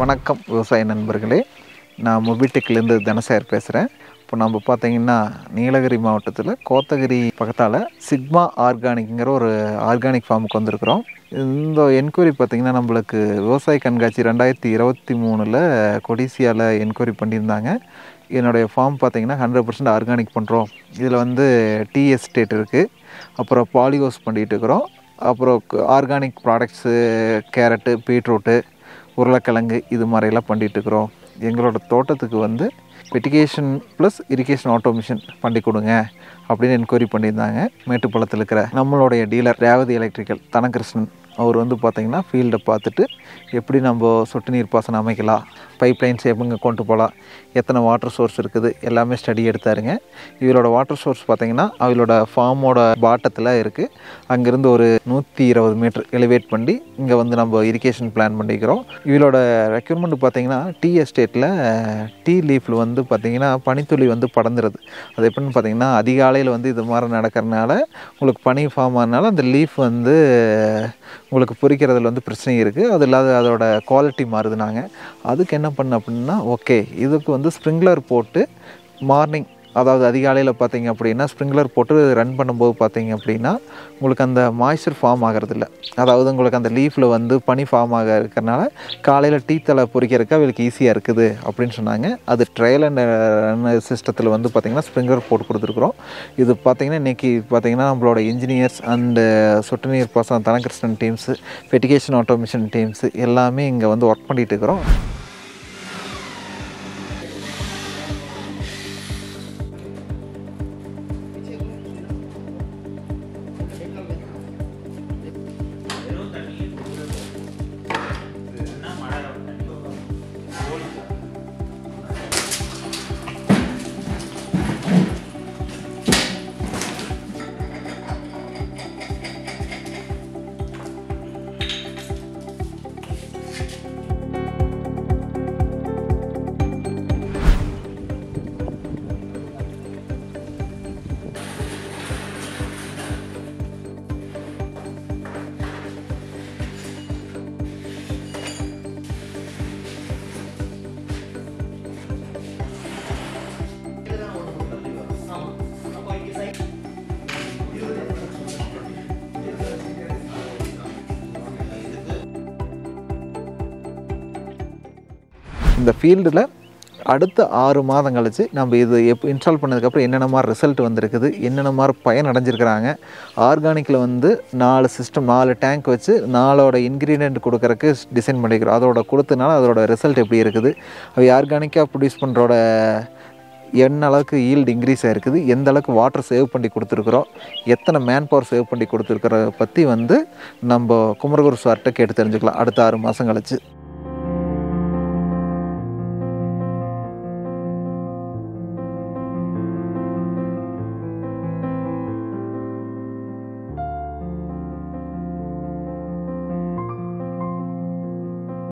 வணக்கம் விவசாய நண்பர்களே, நான் மொபிடெக்லேருந்து தனசேகர் பேசுகிறேன். இப்போ நம்ம பார்த்தீங்கன்னா நீலகிரி மாவட்டத்தில் கோத்தகிரி பக்கத்தால் சிக்மா ஆர்கானிக்ங்கிற ஒரு ஆர்கானிக் ஃபார்முக்கு வந்திருக்கிறோம். இந்த என்கொயரி பார்த்திங்கன்னா நம்மளுக்கு விவசாய கண்காட்சி 2023 கொடிசியாவில் என்கொயரி பண்ணியிருந்தாங்க. என்னுடைய ஃபார்ம் பார்த்திங்கன்னா 100% ஆர்கானிக் பண்ணுறோம். இதில் டீ எஸ்டேட் இருக்குது, அப்புறம் பாலிஹவுஸ் பண்ணிகிட்டு இருக்கிறோம், அப்புறம் ஆர்கானிக் ப்ராடக்ட்ஸு, கேரட்டு, பீட்ரூட்டு, உருளைக்கிழங்கு இது மாதிரிலாம் பண்ணிகிட்ருக்குறோம். எங்களோட தோட்டத்துக்கு ஃபெர்டிகேஷன் ப்ளஸ் இரிகேஷன் ஆட்டோமேஷன் பண்ணி கொடுங்க அப்படின்னு என்கொயரி பண்ணியிருந்தாங்க. மேட்டுப்பாளையத்தில் இருக்கிற நம்மளுடைய டீலர் ரேவதி எலக்ட்ரிக்கல் தனகிருஷ்ணன் அவர் பார்த்திங்கன்னா ஃபீல்டை பார்த்துட்டு எப்படி நம்ம சொட்டு நீர் பாசனம் அமைக்கலாம், பைப் லைன்ஸ் எப்படிங்க கொண்டு போகலாம், எத்தனை வாட்டர் சோர்ஸ் இருக்குது எல்லாமே ஸ்டடி எடுத்தாருங்க. இவரோட வாட்டர் சோர்ஸ் பார்த்திங்கன்னா அவளோட ஃபார்மோட பாட்டத்தில் இருக்குது. அங்கேருந்து ஒரு 120 மீட்டர் எலிவேட் பண்ணி இங்கே நம்ம இரிகேஷன் பிளான் பண்ணிக்கிறோம். இவளோட ரெக்யூர்மெண்ட் பார்த்திங்கன்னா டீ எஸ்டேட்டில் டீ லீஃபில் பார்த்திங்கன்னா பனித்துளி படந்துருது. அது எப்படின்னு பார்த்திங்கன்னா அதிகாலையில் இது மாதிரி நடக்கிறதுனால உங்களுக்கு பனி ஃபார்ம் ஆனால அந்த லீஃப் உங்களுக்கு பொறிக்கிறதுல பிரச்சனை இருக்குது. அது இல்லாத அதோட குவாலிட்டி மாறுதுனாங்க. அதுக்கு என்ன பண்ண அப்படின்னா ஓகே இதுக்கு ஸ்ப்ரிங்க்லர் போட்டு மார்னிங், அதாவது அதிகாலையில் பார்த்திங்க அப்படின்னா ஸ்ப்ரிங்க்லர் போட்டு ரன் பண்ணும்போது பார்த்திங்க அப்படின்னா உங்களுக்கு அந்த மாய்ஸ்சர் ஃபார்ம் ஆகிறதில்ல. அதாவது உங்களுக்கு அந்த லீஃபில் பனி ஃபார்ம் ஆக இருக்கிறனால காலையில் டீ தலை பொறிக்கிறதுக்கு அவளுக்கு ஈஸியாக இருக்குது அப்படின்னு சொன்னாங்க. அது ட்ரையல் அண்ட் சிஸ்டத்தில் பார்த்திங்கன்னா ஸ்ப்ரிங்க்லர் போட்டு கொடுத்துருக்குறோம். இது பார்த்திங்கன்னா இன்றைக்கி பார்த்திங்கன்னா நம்மளோட இன்ஜினியர்ஸ் அண்டு சொட்டு நீர் பாசனம் தனகிருஷ்ணன் டீம்ஸு, ஃபெர்டிகேஷன் ஆட்டோமேஷன் டீம்ஸு எல்லாமே இங்கே ஒர்க் பண்ணிகிட்டு இருக்கிறோம். இந்த ஃபீல்டில் அடுத்த 6 மாதம் கழித்து நம்ம இது இன்ஸ்டால் பண்ணதுக்கப்புறம் என்னென்ன மாதிரி ரிசல்ட் வந்திருக்குது, என்னென்ன மாதிரி பயன் அடைஞ்சிருக்கிறாங்க, ஆர்கானிக்கில் 4 சிஸ்டம் 4 டேங்க் வச்சு 4 இன்க்ரீடியன்ட் கொடுக்குறக்கு டிசைன் பண்ணிக்கிறோம். அதோட கொடுத்தனால அதோட ரிசல்ட் எப்படி இருக்குது, அது ஆர்கானிக்காக ப்ரொடியூஸ் பண்ணுறோட என்ன அளவுக்கு ஈல்டு இன்க்ரீஸ் ஆகிருக்குது, எந்த அளவுக்கு வாட்டர் சேவ் பண்ணி கொடுத்துருக்குறோம், எத்தனை மேன் பவர் சேவ் பண்ணி கொடுத்துருக்குறத பற்றி நம்ம குமரகுரு சார்கிட்ட கேட்டு தெரிஞ்சுக்கலாம் அடுத்த 6 மாதம் கழிச்சு.